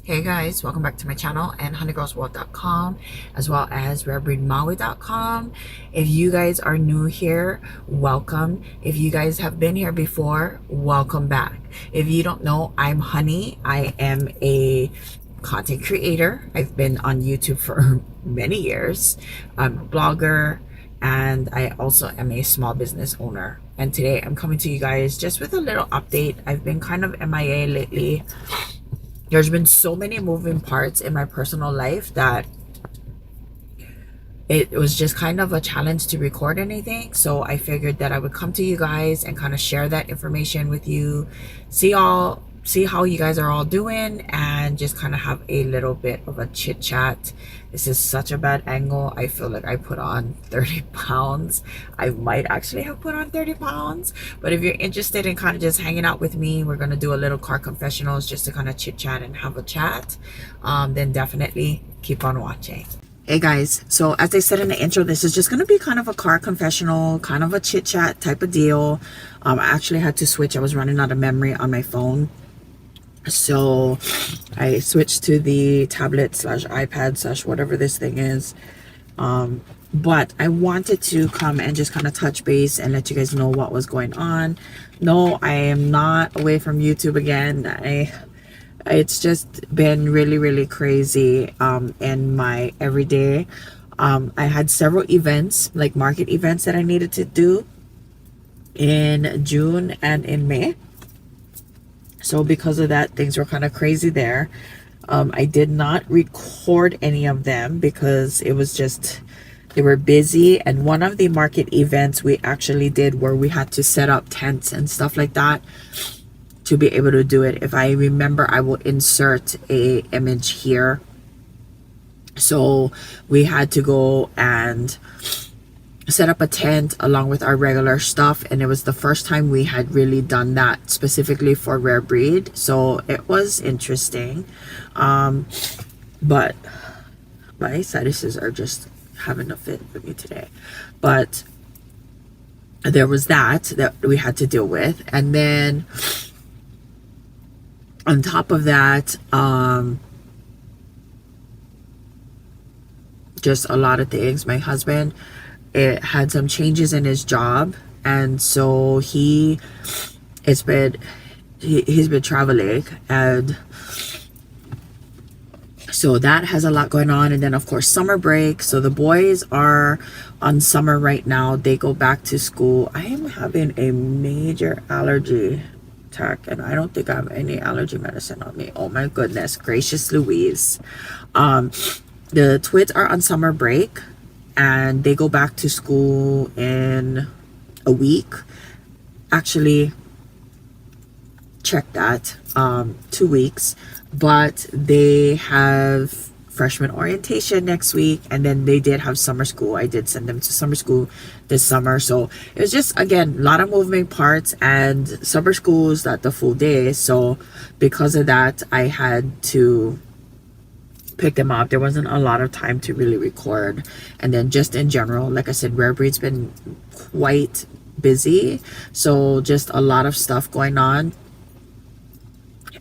Hey guys, welcome back to my channel and honeygirlsworld.com, as well as rarebreedmaui.com. If you guys are new here, welcome. If you guys have been here before, welcome back. If you don't know, I'm Honey. I am a content creator. I've been on YouTube for many years. I'm a blogger, and I also am a small business owner. And today I'm coming to you guys just with a little update. I've been kind of MIA lately. There's been so many moving parts in my personal life that it was just kind of a challenge to record anything. So I figured that I would come to you guys and kind of share that information with you, see how you guys are all doing, and just kind of have a little bit of a chit chat. This is such a bad angle. I feel like I put on 30 pounds. I might actually have put on 30 pounds. But if you're interested in kind of just hanging out with me, we're going to do a little car confessionals just to kind of chit chat and have a chat. Then definitely keep on watching. Hey guys, so as I said in the intro, this is just going to be kind of a car confessional, kind of a chit chat type of deal. I actually had to switch. I was running out of memory on my phone. So I switched to the tablet slash iPad slash whatever this thing is. But I wanted to come and just kind of touch base and let you guys know what was going on. No, I am not away from YouTube again. It's just been really crazy in my everyday. I had several events, like market events, that I needed to do in June and in May. So because of that, things were kind of crazy there. I did not record any of them because it was just, they were busy. And one of the market events we actually did where we had to set up tents and stuff like that to be able to do it. If I remember, I will insert a image here. So we had to go and set up a tent along with our regular stuff, and it was the first time we had really done that specifically for rare breed, so it was interesting. But my sinuses are just having a fit with me today. But there was that we had to deal with, and then on top of that, just a lot of things. My husband, it had some changes in his job, and so he's been traveling, and so that has a lot going on. And then of course summer break, so the boys are on summer right now. They go back to school. I am having a major allergy attack, and I don't think I have any allergy medicine on me. Oh my goodness gracious Louise. The twins are on summer break, and they go back to school in a week. Actually, check that, 2 weeks. But they have freshman orientation next week, and then they did have summer school. I did send them to summer school this summer. So it was just, again, a lot of moving parts, and summer school is not the full day. So because of that, I had to pick them up. There wasn't a lot of time to really record. And then just in general, like I said, rare breed's been quite busy, so just a lot of stuff going on,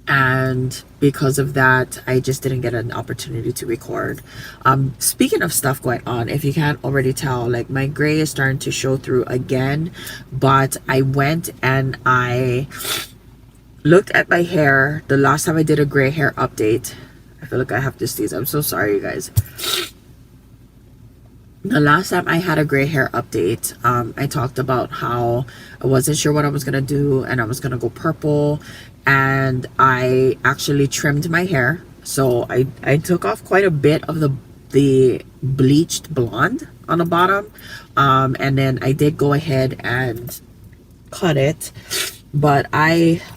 and because of that, I just didn't get an opportunity to record. Speaking of stuff going on, if you can't already tell, like my gray is starting to show through again. But I went and I looked at my hair the last time I did a gray hair update. I feel like I have to sneeze. I'm so sorry, you guys. The last time I had a gray hair update, I talked about how I wasn't sure what I was going to do, and I was going to go purple, and I actually trimmed my hair. So I took off quite a bit of the bleached blonde on the bottom, and then I did go ahead and cut it. But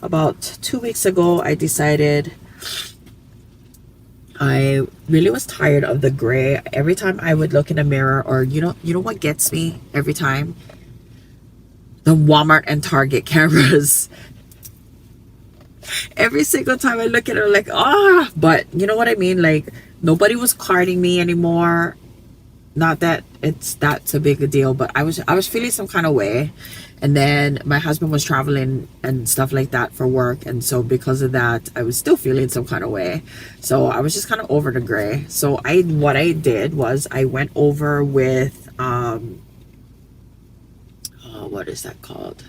about 2 weeks ago, I decided I really was tired of the gray. Every time I would look in a mirror, or you know what gets me every time? The Walmart and Target cameras. Every single time I look at it, like, but you know what I mean? Like, nobody was carding me anymore. Not that that's a big a deal, but I was feeling some kind of way. And then my husband was traveling and stuff like that for work, and so because of that I was still feeling some kind of way. So I was just kind of over the gray. So what I did was I went over with what is that called,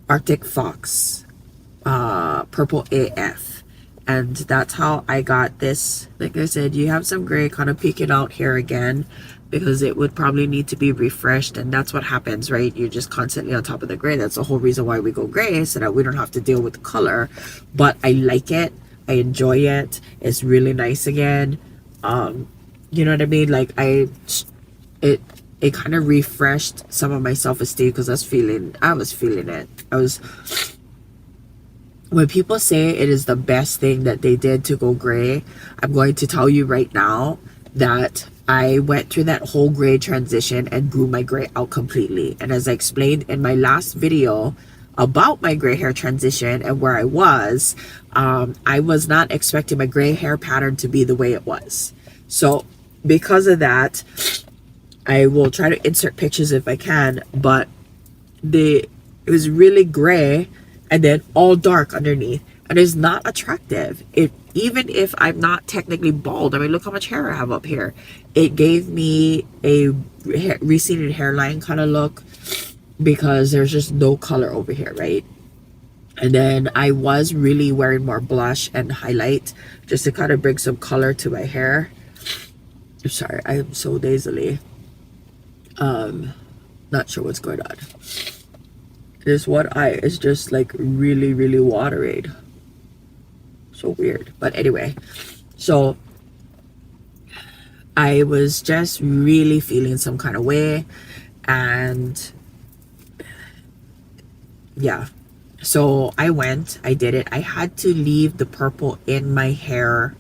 Arctic Fox, Purple AF. And that's how I got this. Like I said, you have some gray kind of peeking out here again because it would probably need to be refreshed, and that's what happens, right? You're just constantly on top of the gray. That's the whole reason why we go gray, so that we don't have to deal with the color. But I like it. I enjoy it. It's really nice again. You know what I mean? Like it it kind of refreshed some of my self-esteem because I was feeling it. When people say it is the best thing that they did to go gray, I'm going to tell you right now that I went through that whole gray transition and grew my gray out completely. And as I explained in my last video about my gray hair transition and where I was not expecting my gray hair pattern to be the way it was. So because of that, I will try to insert pictures if I can, but it was really gray and then all dark underneath, and it's not attractive. Even if I'm not technically bald, I mean, look how much hair I have up here. It gave me a receded hairline kind of look because there's just no color over here, right? And then I was really wearing more blush and highlight just to kind of bring some color to my hair. I'm sorry, I am so nasally. Not sure what's going on. This one eye is just like really, really watery. So weird. But anyway, so I was just really feeling some kind of way. And yeah, so I did it. I had to leave the purple in my hair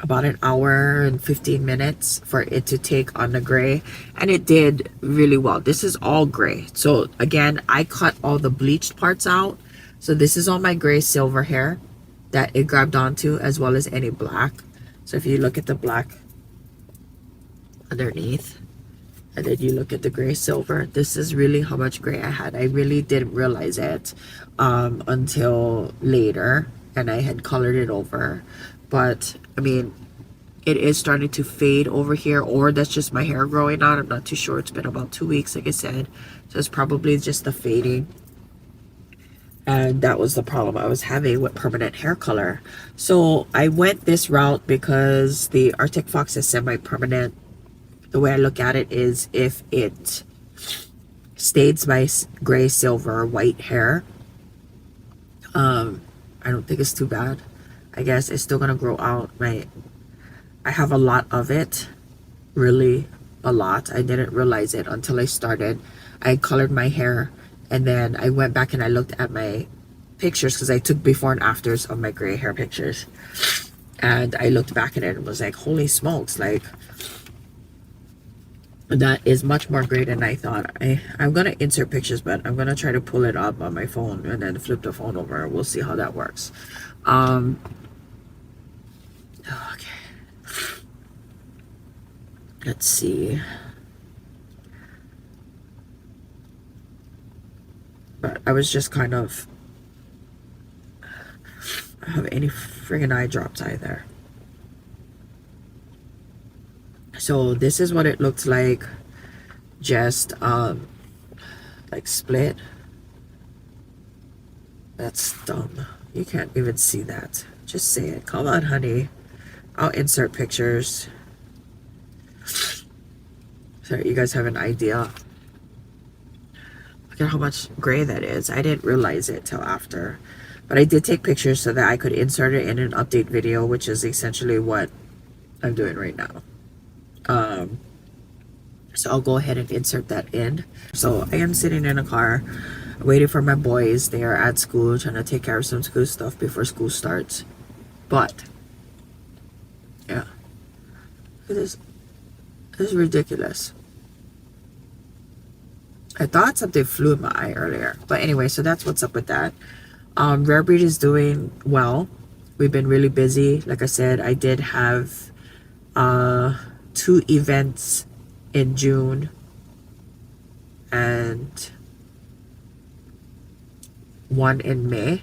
about an hour and 15 minutes for it to take on the gray, and it did really well. This is all gray. So again, I cut all the bleached parts out. So this is all my gray silver hair that it grabbed onto, as well as any black. So if you look at the black underneath, and then you look at the gray silver, this is really how much gray I had. I really didn't realize it until later, and I had colored it over. But I mean, it is starting to fade over here, or that's just my hair growing out. I'm not too sure. It's been about 2 weeks, like I said, so it's probably just the fading. And that was the problem I was having with permanent hair color. So I went this route because the Arctic Fox is semi-permanent. The way I look at it is, if it stays my gray, silver, white hair, I don't think it's too bad. I guess it's still gonna grow out. I have a lot of it, really a lot. I didn't realize it until I started. I colored my hair, and then I went back and I looked at my pictures because I took before and afters of my gray hair pictures, and I looked back at it and was like, holy smokes, like that is much more gray than I thought. I'm gonna insert pictures, but I'm gonna try to pull it up on my phone and then flip the phone over. We'll see how that works. Okay, let's see. But I was just kind of, I don't have any friggin' eye drops either. So this is what it looks like, just like split. That's dumb. You can't even see that. Just say it. Come on, honey. I'll insert pictures so you guys have an idea. Look at how much gray that is. I didn't realize it till after, but I did take pictures so that I could insert it in an update video, which is essentially what I'm doing right now. So I'll go ahead and insert that in. So I am sitting in a car waiting for my boys. They are at school, trying to take care of some school stuff before school starts. But yeah, this is ridiculous. I thought something flew in my eye earlier. But anyway, so that's what's up with that. Rare Breed is doing well. We've been really busy. Like I said, I did have 2 events in June and 1 in May.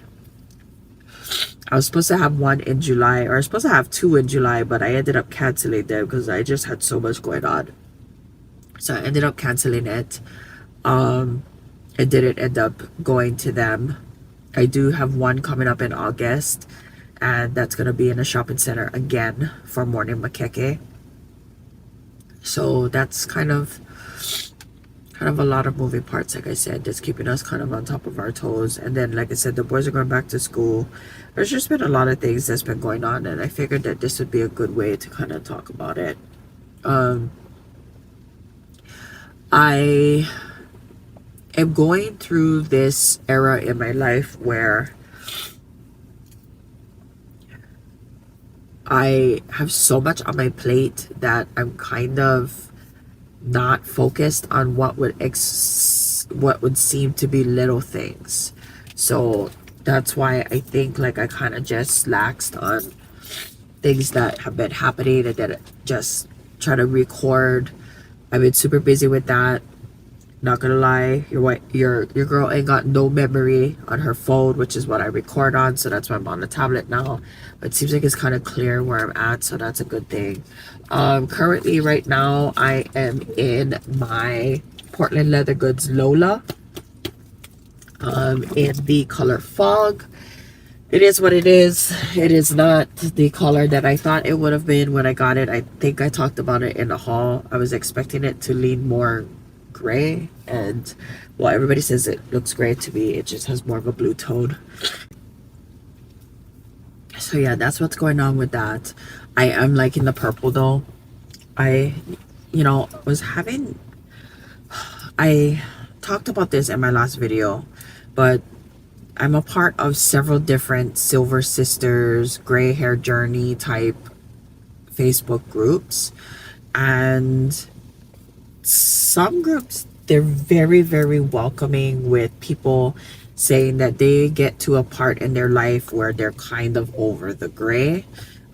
I was supposed to have 1 in July, or I was supposed to have 2 in July, but I ended up canceling them because I just had so much going on. So I ended up canceling it. It didn't end up going to them. I do have 1 coming up in August, and that's going to be in a shopping center again for Morning Makeke. So that's kind of a lot of moving parts, like I said, that's keeping us kind of on top of our toes. And then, like I said, the boys are going back to school. There's just been a lot of things that's been going on, and I figured that this would be a good way to kind of talk about it. I am going through this era in my life where I have so much on my plate that I'm kind of not focused on what would seem to be little things. So that's why I think like I kind of just laxed on things that have been happening, and then just try to record. I've been super busy with that. Not gonna lie, your girl ain't got no memory on her phone, which is what I record on, so that's why I'm on the tablet now. But it seems like it's kind of clear where I'm at, so that's a good thing. Currently right now I am in my Portland Leather Goods Lola in the color Fog. It is what it is. It is not the color that I thought it would have been when I got it. I think I talked about it in the haul. I was expecting it to lean more gray, and well, everybody says it looks gray to me. It just has more of a blue tone. So yeah, that's what's going on with that. I am liking the purple though. I talked about this in my last video, but I'm a part of several different Silver Sisters, Gray Hair Journey type Facebook groups, and some groups, they're very, very welcoming with people saying that they get to a part in their life where they're kind of over the gray,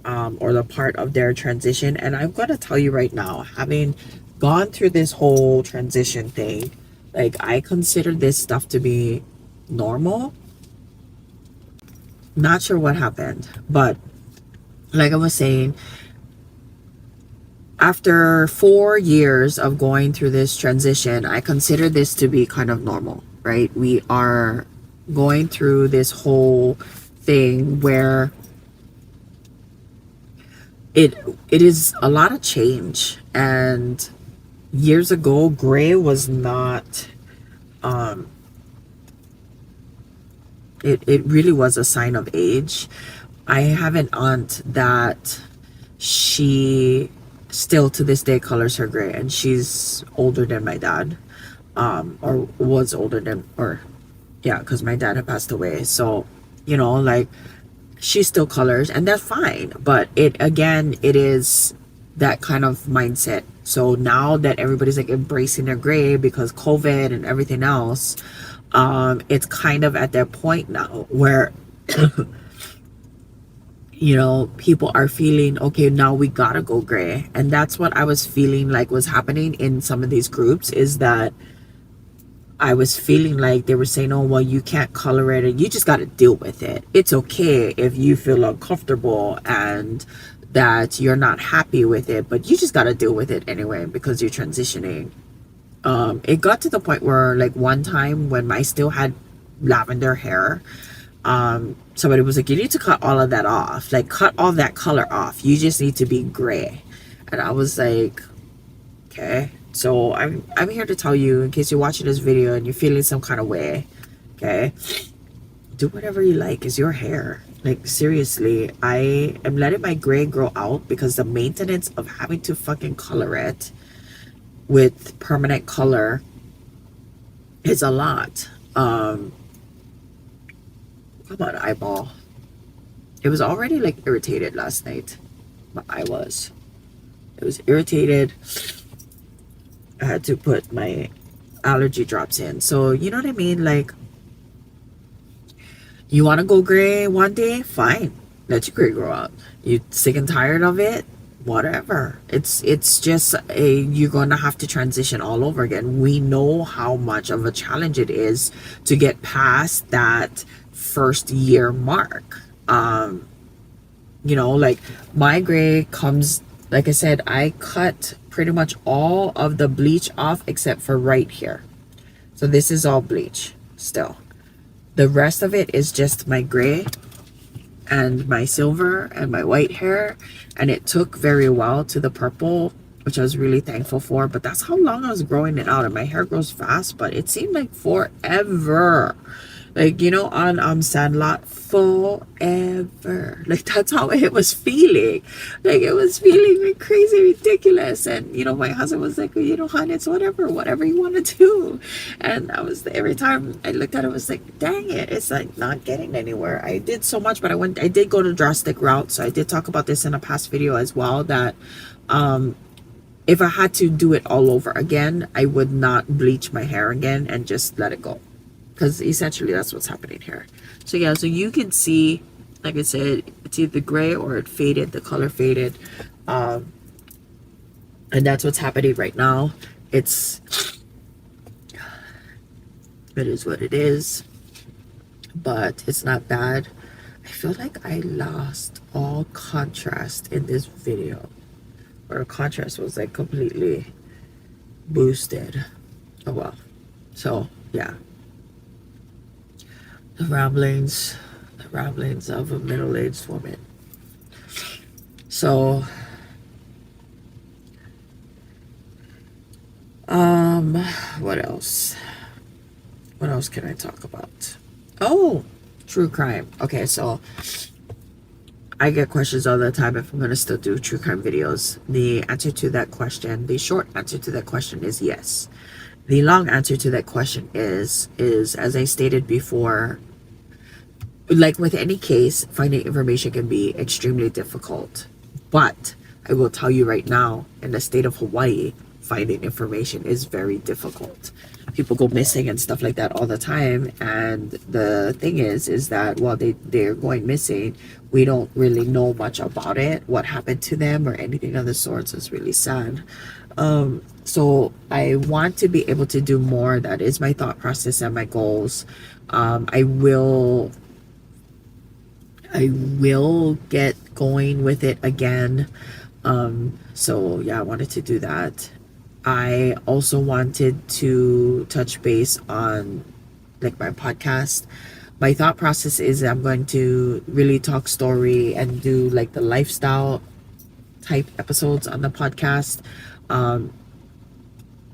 or the part of their transition. And I'm going to tell you right now, having gone through this whole transition thing, like I consider this stuff to be normal. Not sure what happened, but like I was saying, after 4 years of going through this transition, I consider this to be kind of normal, right? We are going through this whole thing where it is a lot of change. And years ago, gray was not, it really was a sign of age. I have an aunt that she still to this day colors her gray, and she's older than my dad, or was older than, or yeah, because my dad had passed away. So like she still colors, and that's fine. But it is that kind of mindset. So now that everybody's like embracing their gray because COVID and everything else, it's kind of at that point now where people are feeling, okay, now we gotta go gray. And that's what I was feeling like was happening in some of these groups, is that I was feeling like they were saying, oh, well, you can't color it and you just gotta deal with it. It's okay if you feel uncomfortable and that you're not happy with it, but you just gotta deal with it anyway because you're transitioning. It got to the point where, like, one time when I still had lavender hair, somebody was like, you need to cut all of that off, like cut all that color off, you just need to be gray. And I was like, okay. So I'm here to tell you, in case you're watching this video and you're feeling some kind of way, okay, do whatever you like. It's your hair. Like, seriously, I am letting my gray grow out because the maintenance of having to fucking color it with permanent color is a lot. Come on, eyeball. It was already like irritated last night. It was irritated. I had to put my allergy drops in. So you know what I mean? Like, you want to go gray one day? Fine. Let your gray grow out. You sick and tired of it? Whatever. It's just you're going to have to transition all over again. We know how much of a challenge it is to get past that first year mark. You know, like my gray comes, like I said, I cut pretty much all of the bleach off except for right here. So this is all bleach still. The rest of it is just my gray and my silver and my white hair, and it took very well to the purple, which I was really thankful for. But that's how long I was growing it out, and my hair grows fast, but it seemed like forever. Like, you know, on Sandlot, forever. Like, that's how it was feeling. Like, it was feeling like crazy ridiculous. And, you know, my husband was like, you know, hon, it's whatever you want to do. And I was, every time I looked at it, I was like, dang it, it's like not getting anywhere. I did so much, but I did go to drastic route. So I did talk about this in a past video as well, that if I had to do it all over again, I would not bleach my hair again and just let it go. Because essentially that's what's happening here. So yeah, so you can see, like I said, it's either gray or it faded, the color faded. And that's what's happening right now. It is what it is, but it's not bad. I feel like I lost all contrast in this video, or contrast was like completely boosted. Oh well. So yeah, the ramblings of a middle-aged woman. So what else can I talk about? Oh, true crime. Okay, so I get questions all the time if I'm going to still do true crime videos. The answer to that question, the short answer to that question is yes. The long answer to that question is as I stated before, like with any case, finding information can be extremely difficult. But I will tell you right now, in the state of Hawaii, finding information is very difficult. People go missing and stuff like that all the time. And the thing is that while they're going missing, we don't really know much about it, what happened to them or anything of the sorts. Is really sad. So I want to be able to do more. That is my thought process and my goals. I will get going with it again. So yeah, I wanted to do that. I also wanted to touch base on like my podcast. My thought process is I'm going to really talk story and do like the lifestyle type episodes on the podcast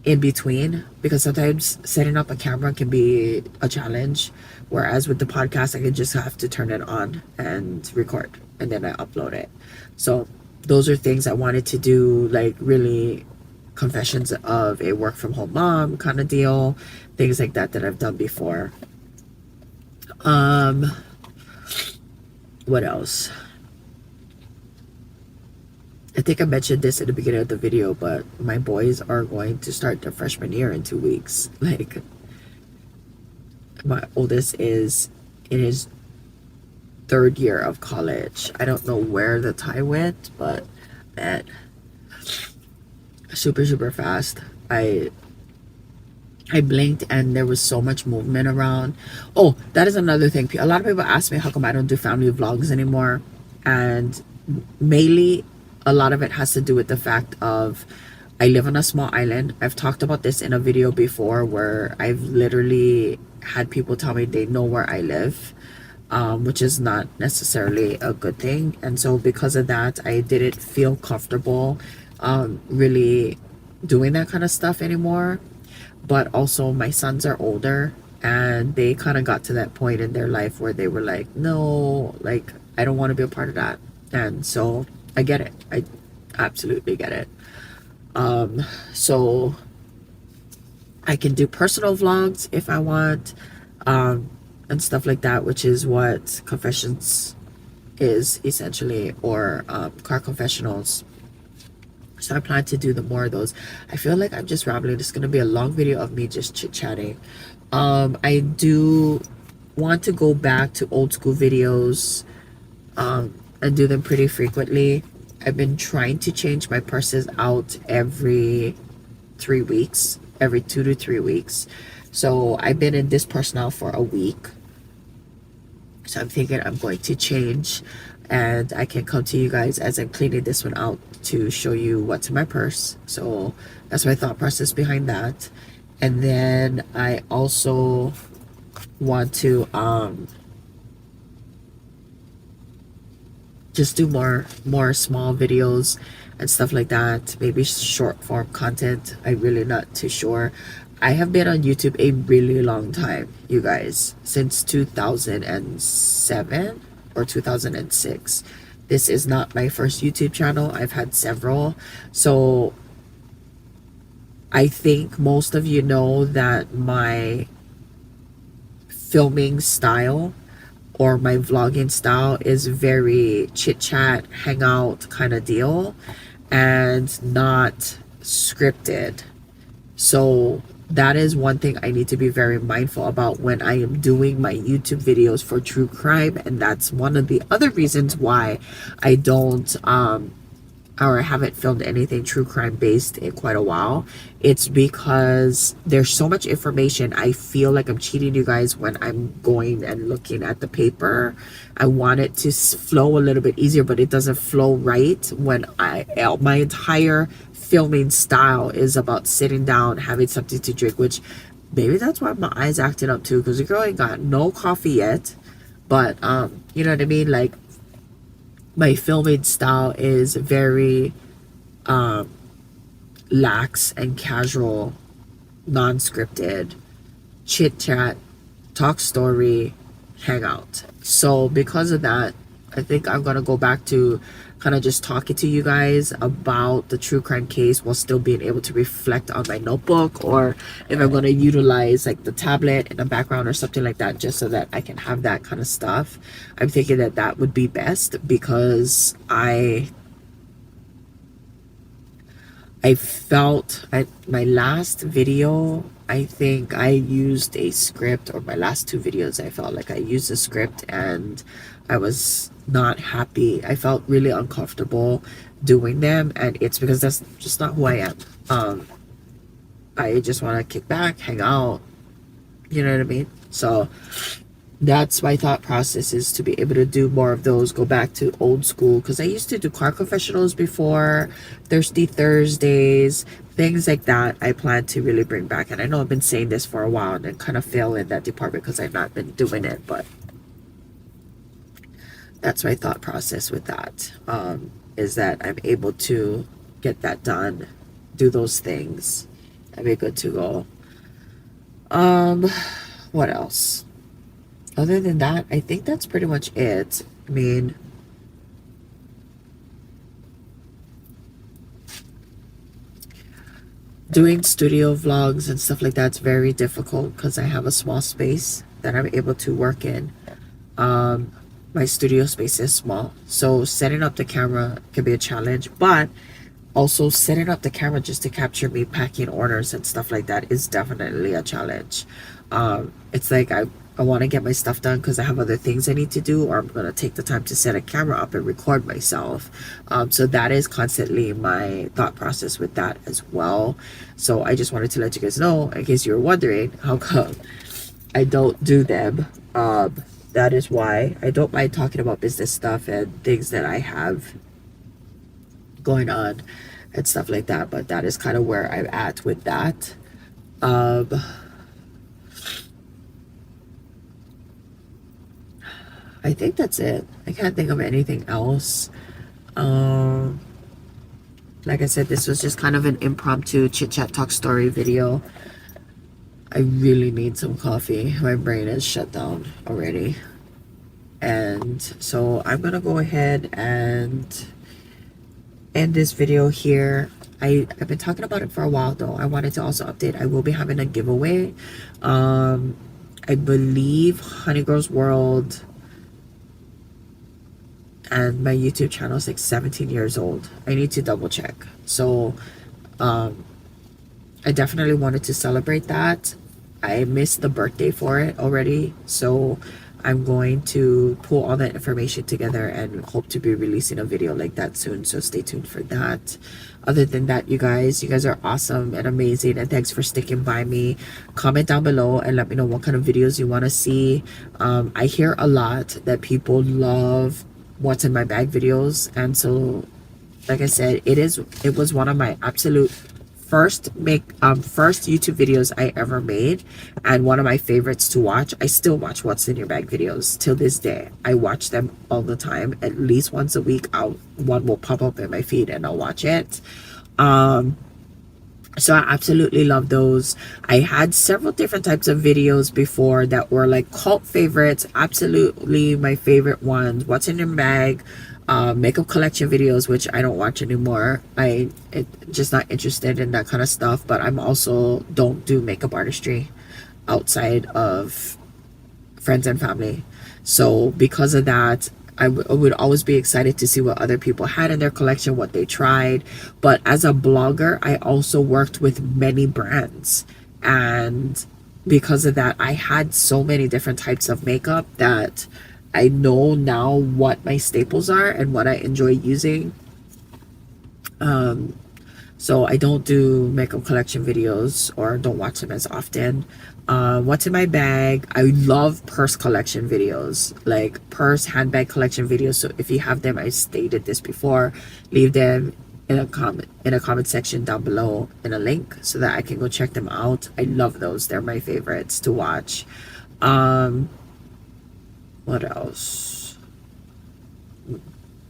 in between, because sometimes setting up a camera can be a challenge, whereas with the podcast I can just have to turn it on and record and then I upload it. So those are things I wanted to do, like really confessions of a work from home mom kind of deal, things like that I've done before. What else? I think I mentioned this at the beginning of the video, but my boys are going to start their freshman year in 2 weeks. Like, my oldest is in his 3rd year of college. I don't know where the time went, but man, super fast. I blinked and there was so much movement around. Oh, that is another thing. A lot of people ask me how come I don't do family vlogs anymore, and mainly a lot of it has to do with the fact of I live on a small island. I've talked about this in a video before where I've literally had people tell me they know where I live, which is not necessarily a good thing. And so because of that, I didn't feel comfortable really doing that kind of stuff anymore. But also my sons are older and they kind of got to that point in their life where they were like, no, like I don't want to be a part of that. And so I get it. I absolutely get it. So I can do personal vlogs if I want, and stuff like that, which is what Confessions is essentially, or Car Confessionals. So I plan to do the more of those. I feel like I'm just rambling. It's gonna be a long video of me just chit-chatting. I do want to go back to old school videos and do them pretty frequently. I've been trying to change my purses out every 3 weeks, every 2 to 3 weeks. So I've been in this purse now for a week. So I'm thinking I'm going to change, and I can come to you guys as I'm cleaning this one out to show you what's in my purse. So that's my thought process behind that. And then I also want to just do more small videos and stuff like that, maybe short form content. I'm really not too sure. I have been on YouTube a really long time, you guys, since 2007 or 2006. This is not my first YouTube channel. I've had several. So I think most of you know that my filming style or my vlogging style is very chit chat, hangout kind of deal, and not scripted. So that is one thing I need to be very mindful about when I am doing my YouTube videos for true crime. And that's one of the other reasons why I don't or I haven't filmed anything true crime based in quite a while. It's because there's so much information. I feel like I'm cheating you guys when I'm going and looking at the paper. I want it to flow a little bit easier, but it doesn't flow right when my entire filming style is about sitting down, having something to drink, which maybe that's why my eyes acting up too, because the girl ain't got no coffee yet. But you know what I mean? Like, my filming style is very lax and casual, non-scripted, chit chat, talk story, hangout. So because of that, I think I'm gonna go back to kind of just talking to you guys about the true crime case while still being able to reflect on my notebook, or if I'm gonna utilize like the tablet in the background or something like that, just so that I can have that kind of stuff. I'm thinking that that would be best, because I felt my last video, I think I used a script, or my last two videos, I felt like I used a script and I was not happy. I felt really uncomfortable doing them, and it's because that's just not who I am. I just want to kick back, hang out, you know what I mean? So that's my thought process, is to be able to do more of those, go back to old school, because I used to do car confessionals before, Thirsty Thursdays, things like that. I plan to really bring back, and I know I've been saying this for a while and kind of fail in that department because I've not been doing it, but that's my thought process with that, is that I'm able to get that done, do those things, and be good to go. What else? Other than that, I think that's pretty much it. I mean, doing studio vlogs and stuff like that's very difficult because I have a small space that I'm able to work in. My studio space is small, so setting up the camera can be a challenge, but also setting up the camera just to capture me packing orders and stuff like that is definitely a challenge. It's like I want to get my stuff done because I have other things I need to do, or I'm going to take the time to set a camera up and record myself. So that is constantly my thought process with that as well. So I just wanted to let you guys know, in case you were wondering how come I don't do them. That is why. I don't mind talking about business stuff and things that I have going on and stuff like that, but that is kind of where I'm at with that. I think that's it. I can't think of anything else. Like I said, this was just kind of an impromptu chit chat talk story video. I really need some coffee. My brain is shut down already. And so I'm gonna go ahead and end this video here. I've been talking about it for a while though. I wanted to also update. I will be having a giveaway. I believe Honey Girls World and my YouTube channel is like 17 years old. I need to double check. So I definitely wanted to celebrate that. I missed the birthday for it already, so I'm going to pull all that information together and hope to be releasing a video like that soon, so stay tuned for that. Other than that, you guys are awesome and amazing, and thanks for sticking by me. Comment down below and let me know what kind of videos you want to see. I hear a lot that people love what's in my bag videos, and so like I said, it was one of my absolute first YouTube videos I ever made, and one of my favorites to watch. I still watch what's in your bag videos till this day. I watch them all the time. At least once a week one will pop up in my feed and I'll watch it. So I absolutely love those. I had several different types of videos before that were like cult favorites. Absolutely my favorite ones: what's in your bag, makeup collection videos, which I don't watch anymore. Just not interested in that kind of stuff. But I'm also don't do makeup artistry outside of friends and family. So because of that, I would always be excited to see what other people had in their collection, what they tried. But as a blogger, I also worked with many brands, and because of that, I had so many different types of makeup that I know now what my staples are and what I enjoy using. So I don't do makeup collection videos, or don't watch them as often. What's in my bag? I love purse collection videos, like purse handbag collection videos. So if you have them, I stated this before, leave them in a comment section down below in a link so that I can go check them out. I love those. They're my favorites to watch. What else?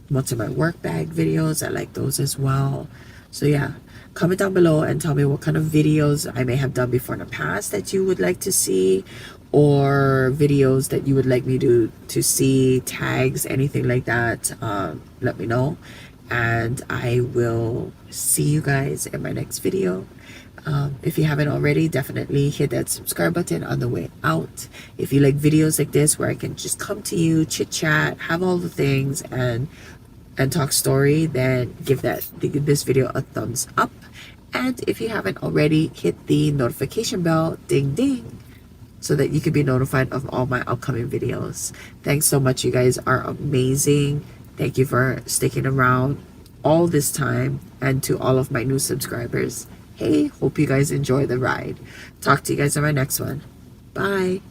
What's in my work bag videos? I like those as well. So yeah, comment down below and tell me what kind of videos I may have done before in the past that you would like to see, or videos that you would like me to see, tags, anything like that. Let me know, and I will see you guys in my next video. If you haven't already, definitely hit that subscribe button on the way out. If you like videos like this where I can just come to you, chit chat, have all the things, and talk story, then give this video a thumbs up. And if you haven't already, hit the notification bell, ding ding, so that you can be notified of all my upcoming videos. Thanks so much. You guys are amazing. Thank you for sticking around all this time. And to all of my new subscribers, hey, hope you guys enjoy the ride. Talk to you guys on my next one. Bye.